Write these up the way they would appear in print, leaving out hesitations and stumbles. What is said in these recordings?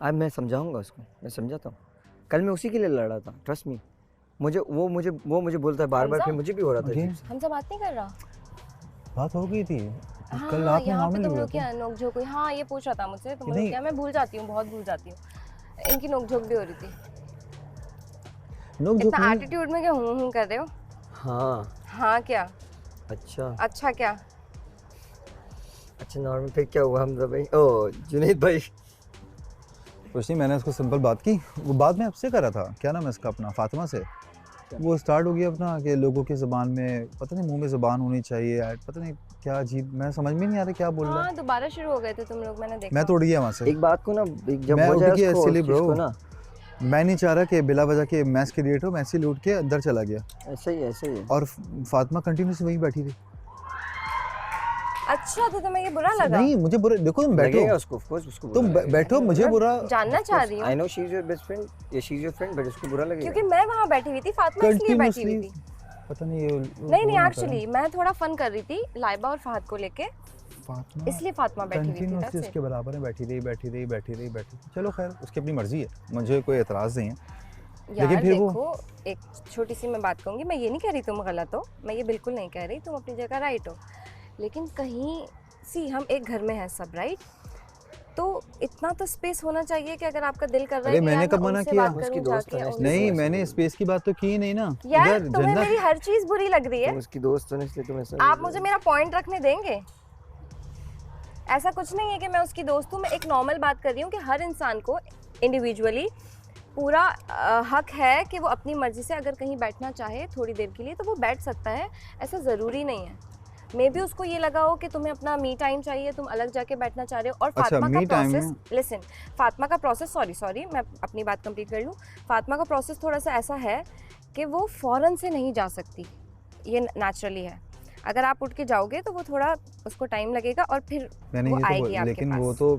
अब मैं समझाऊंगा उसको, मैं समझाता हूँ। कल मैं उसी के लिए लड़ा था, ट्रस्ट मी। वो मुझे बोलता है बार-बार, फिर मुझे भी हो रहा था अजीब सा। हमसे बात नहीं कर रहा। बात हो गई थी हाँ, कल रात में, यहाँ पे नॉर्मली तुम हुआ लोग था। क्या नोक-झोंक हुई? हाँ, ये पूछ रहा था मुझसे तुम लोग नहीं। क्या, मैं भूल जाती हूँ, बहुत भूल जाती हूँ। इनकी नोक-झोंक भी हो रही थी। नोक-झोंक इतना नहीं। एटीट्यूड में क्या हूँ कर रहे हो? हाँ। हाँ क्या? अच्छा। अच्छा क्या? अच्छा नॉर्मल, फिर क्या हुआ हमजा भाई? ओह जुनैद भाई। कुछ नहीं, मैंने उसको सिंपल बात की। वो बात मैं आपसे कर रहा था, क्या नाम है इसका अपना, फातिमा से। वो स्टार्ट हो गया अपना कि लोगों की ज़बान में पता नहीं, मुंह में ज़बान होनी चाहिए यार, पता नहीं क्या अजीब, मैं समझ में नहीं आ रहा क्या बोल रहा है। हाँ, दोबारा शुरू हो गए थे तुम लोग, मैंने देखा। मैं तो उड़ गया वहाँ से। एक बात को ना, जब मैं हो उठ जाए गया उसको, इसलिए उस चीज़ ब्रो, को ना, मैं नहीं चाह रहा कि बिला वजह के मैच क्रिएट हो, मैं ऐसे लूट के अंदर चला गया। ऐसा ही है, ऐसा ही है। और फातिमा कंटिन्यूसली वहीं बैठी थी। अच्छा तो तुम्हें ये बुरा लगा? नहीं मुझे बुरा, देखो तुम बैठो, लगेगा उसको, ऑफ कोर्स उसको बुरा तुम लगेगा। बैठो, मुझे बुरा। जानना चाह रही हूँ I know she is your best friend, या she is your friend, but उसको बुरा लगेगा। क्योंकि मैं वहाँ बैठी हुई थी, फातिमा इसलिए बैठी हुई थी। पता नहीं नहीं एक्चुअली मैं थोड़ा फन कर रही थी लाइबा और फहद को लेके, फातिमा इसलिए फातिमा बैठी हुई थी। कंटिन्यूसली उसके बराबर है, बैठी रही। चलो खैर, उसकी अपनी मर्जी है, मुझे कोई एतराज़ नहीं है। यार लेकिन फिर देखो, एक छोटी सी मैं बात कहूँगी, मैं ये नहीं कह रही तुम गलत हो, मैं ये बिल्कुल नहीं कह रही, तुम अपनी जगह राइट हो, लेकिन कहीं सी हम एक घर में हैं सब, राइट? तो इतना तो स्पेस होना चाहिए कि अगर आपका दिल कर रहा है कि मैंने यार कब मैं मना उनसे किया? बात करूं उसकी दोस्त जाके, है, उनसे- नहीं, मैंने स्पेस की बात तो की नहीं ना। यार इधर तुम्हें जन्नत, मेरी हर चीज बुरी लग रही है। तुम उसकी दोस्त हो ना, इसलिए तुम ऐसा आप मुझे मेरा पॉइंट रखने देंगे? ऐसा कुछ नहीं है कि मैं उसकी दोस्त हूँ, मैं एक नॉर्मल बात कर रही हूँ कि हर इंसान को इंडिविजुअली पूरा हक है कि वो अपनी मर्जी से अगर कहीं बैठना चाहे थोड़ी देर के लिए तो वो बैठ सकता है, ऐसा ज़रूरी नहीं है। मे बी उसको ये लगा हो कि तुम्हें अपना मी टाइम चाहिए, तुम अलग जाके बैठना चाह रहे हो। और फातिमा का प्रोसेस, लिसन, फातिमा का प्रोसेस, सॉरी मैं अपनी बात कंप्लीट कर लूँ। फातिमा का प्रोसेस थोड़ा सा ऐसा है कि वो फ़ौरन से नहीं जा सकती, ये नेचुरली है। अगर आप उठ के जाओगे तो वो थोड़ा उसको टाइम लगेगा और फिर वो आएगी आपके लेकिन पास। वो तो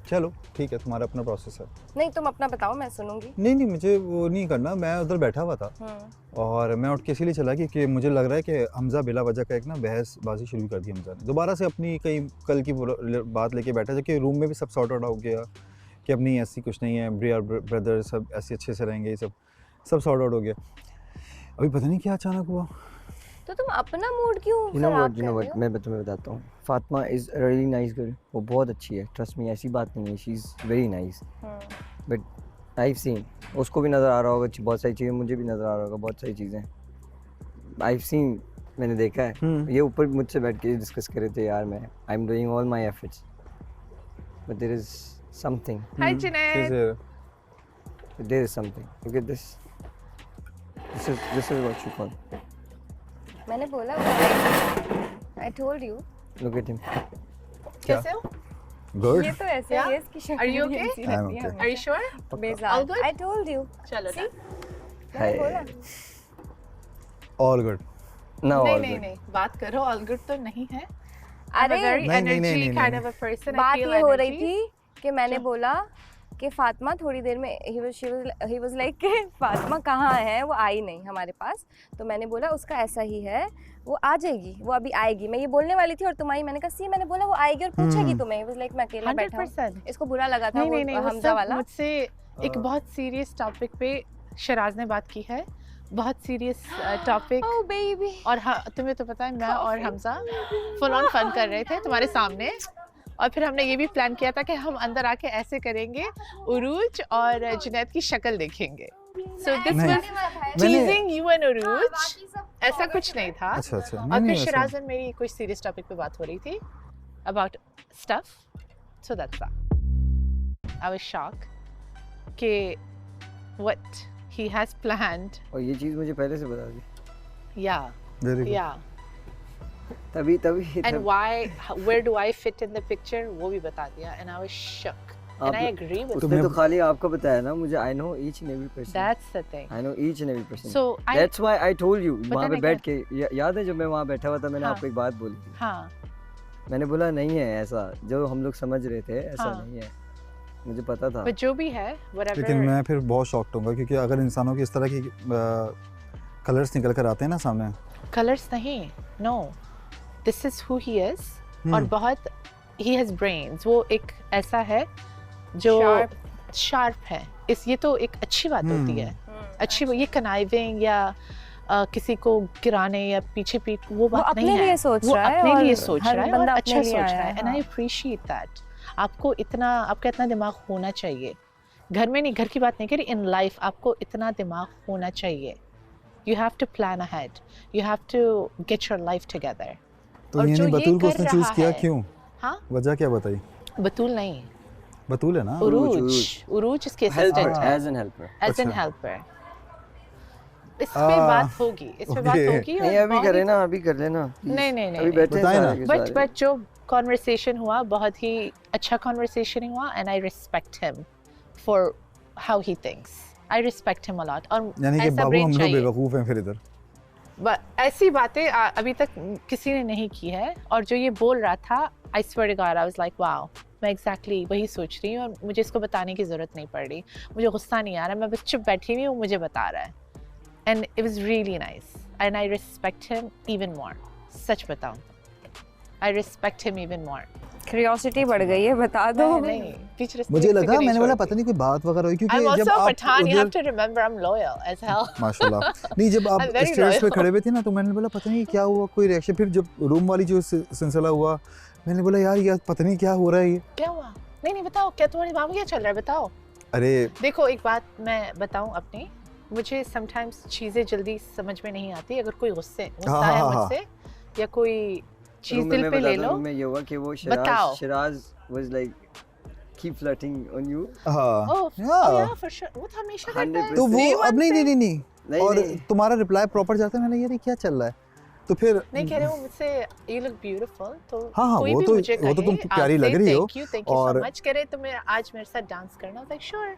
चलो ठीक है, तुम्हारा अपना प्रोसेस है। नहीं तुम अपना बताओ, मैं सुनूंगी। नहीं मुझे वो नहीं करना, मैं उधर बैठा हुआ था और मैं उठ के इसीलिए चला कि मुझे लग रहा है कि हमजा बिला वजह का एक ना बहसबाजी शुरू कर दी हमजा ने, दोबारा से अपनी कहीं कल की बात लेके बैठा, जबकि रूम में भी सब सॉर्ट आउट हो गया कि अपनी ऐसी कुछ नहीं है, ब्रदर सब ऐसे अच्छे से रहेंगे, ये सब सॉर्ट आउट हो गया। अभी पता नहीं क्या अचानक हुआ। तो तुम अपना मूड क्यों खराब कर रहे हो? मैं तुम्हें बताता हूँ, Fatima is a really nice girl, वो बहुत अच्छी है, ट्रस्ट मी, ऐसी बात नहीं है, she is very nice. But I seen, उसको भी नज़र आ रहा होगा बहुत सारी चीज़ें, मुझे भी नज़र आ रहा होगा बहुत सारी चीज़ें, आई सीन, मैंने देखा है। ये ऊपर मुझसे बैठ के डिस्कस कर रहे थे, यार मैं I am doing all my efforts but there is something. Hi Junaid, there is something, look at this, this is what you call. मैंने बोला, I told you। Look at him. कैसे हो? गुड। ये तो ऐसे है, इसकी शक्ल Are you भी okay? ऐसी रहती है Are you sure? बेजार। All good? I told you। चलो See? ना। मैंने बोला। All good. No, all नहीं good. बात करो, ऑल गुड तो नहीं है। अरे I'm a very नहीं, energy नहीं, kind नहीं। of a person. I बात feel ये हो रही energy. थी कि मैंने बोला कि फातिमा थोड़ी देर में he was like कि फातिमा कहाँ है, वो आई नहीं हमारे पास। तो मैंने बोला उसका ऐसा ही है, वो आ जाएगी, वो अभी आएगी। मैं ये बोलने वाली थी और तुम आई, मैंने कहा सी, मैंने बोला वो आएगी और पूछेगी तुम्हें। he was like मैं अकेला बैठा हूँ। 100%। इसको बुरा लगा था नहीं, वो वो हमजा सब वाला। मुझसे एक बहुत सीरियस टॉपिक पे शराज ने बात की है, बहुत सीरियस टॉपिक। Oh baby। और हाँ, तुम्हें तो पता है मैं और हमजा फुल ऑन फन कर रहे थे तुम्हारे सामने, और फिर हमने ये भी प्लान किया था कि हम अंदर आके ऐसे करेंगे, उरूज और जुनैद की शक्ल देखेंगे। So this was teasing you and Urooj, ऐसा कुछ नहीं था। अच्छा और फिर शराज और मेरी कोई सीरियस टॉपिक पे बात हो रही थी about stuff, so that's that. I was shocked कि व्हाट ही हैज प्लान्ड। और ये चीज़ मुझे पहले से बता दी। या वेरी गुड। या तभी and why, where do I fit in the picture, वो भी बता दिया। And I was shocked and I agree with. उसने तो खाली आपका बताया ना मुझे, I know each and every person, that's the thing. I know each and every person, so that's why I told you. वहाँ पे ना बैठ के याद है जब मैं वहाँ बैठा हुआ था, मैंने हाँ। आपको एक बात बोली थी। हाँ, मैंने बोला नहीं है ऐसा जो हम लोग समझ रहे थे, ऐसा हाँ। नहीं है, मुझे पता था। बट जो भी है व्हाटएवर। लेकिन मैं फिर बहुत शॉक्ड होऊंगा, क्योंकि अगर इंसानों की इस तरह की कलर्स निकल कर आते हैं ना सामने। कलर्स नहीं, no, this is who he is. और बहुत ही हैज ब्रेन्स, वो एक ऐसा है जो शार्प है, इस ये तो एक अच्छी बात होती है। अच्छी ये कनाइविंग या किसी को गिराने या पीछे पीठ वो बात नहीं है। अपने लिए सोच वो रहा है अपने और लिए सोच हर रहा है बंदा और अपने अच्छा लिए सोच आया रहा है, है एंड आई हाँ। Appreciate that. आपका इतना दिमाग होना चाहिए, घर में नहीं, घर की बात नहीं करी, इन लाइफ आपको इतना दिमाग होना चाहिए। You have to plan ahead, you have to get your life together. तो और जो यानी ये बतूल को कर उसने चूज रहा किया है, क्यों? हाँ वजह क्या बताई? बतूल नहीं, बतूल है ना? उरूज इसके हेल्पर असिस्टेंट है, as an helper. As an अच्छा। हेल्पर। इस पे बात होगी, इस पे बात okay. होगी। नहीं और अभी बहुत करे ही- ना, अभी कर लेना please। नहीं, नहीं, नहीं, अभी नहीं। बैठे हैं बताए ना। सारे के सारे। बट जो कॉन्वर्सेशन हुआ बहुत ही अच्छा कॉन्वर्सेशन हुआ and I respect him for how he thinks. I respect him a lot. और यानी कि ऐसा बाबू brain हम लोग चाहिए। बेवकूफ हैं फिर इधर। ऐसी बातें अभी तक किसी ने नहीं की है। और जो ये बोल रहा था, I swear to god, I was like wow, मैं एग्जैक्टली वही सोच रही हूँ और मुझे इसको बताने की ज़रूरत नहीं पड़ रही। मुझे गुस्सा नहीं आ रहा, मैं बस चुप बैठी हुई हूँ, मुझे बता रहा है। And it was really nice and I respect him even more. सच बताऊँ, I respect him even more. Curiosity बढ़ गई है, बता दो। नहीं, बीच रास्ते मुझे किसी लगा, को नहीं मैंने बोला छोड़ती। पता नहीं कोई बात वगैरह हुई, I'm क्योंकि जब also आप Pathan, you have उधर to remember I'm loyal as hell. माशाल्लाह नहीं, जब आप I'm very स्टेयर्स पे loyal. खड़े हुए थे ना, तो मैंने बोला पता नहीं क्या हुआ, कोई रिएक्शन। फिर जब रूम वाली जो सिलसिला हुआ, मैंने बोला यार पता नहीं क्या हो रहा है ये। क्या हुआ? नहीं बताओ, क्या तुम्हारे दिमाग में क्या चल रहा है, बताओ। अरे देखो एक बात मैं बताऊं अपनी, मुझे समटाइम्स चीज़ें जल्दी समझ में नहीं आती। अगर कोई गुस्सा है हाँ। मुझसे या कोई चीज़ दिल पे ले लो, मैं ये हुआ कि वो बताओ। Siraj was like keep flirting on you. हाँ ओह या फॉर श्योर, वो तो हमेशा करता है। 100%। तो वो Day अब one नहीं से- नहीं नहीं नहीं, और नहीं। तुम्हारा रिप्लाई प्रॉपर जाता है। मैंने यार ये क्या चल रहा है, तो फिर नहीं कह रहे हो मुझसे यू लुक ब्यूटीफुल, तो हाँ, कोई वो भी तो- मुझे वो तो तुम कहे, प्यारी I'll लग say रही हो। थैंक यू सो और- मच करे तो मैं आज मेरे साथ डांस करना, लाइक श्योर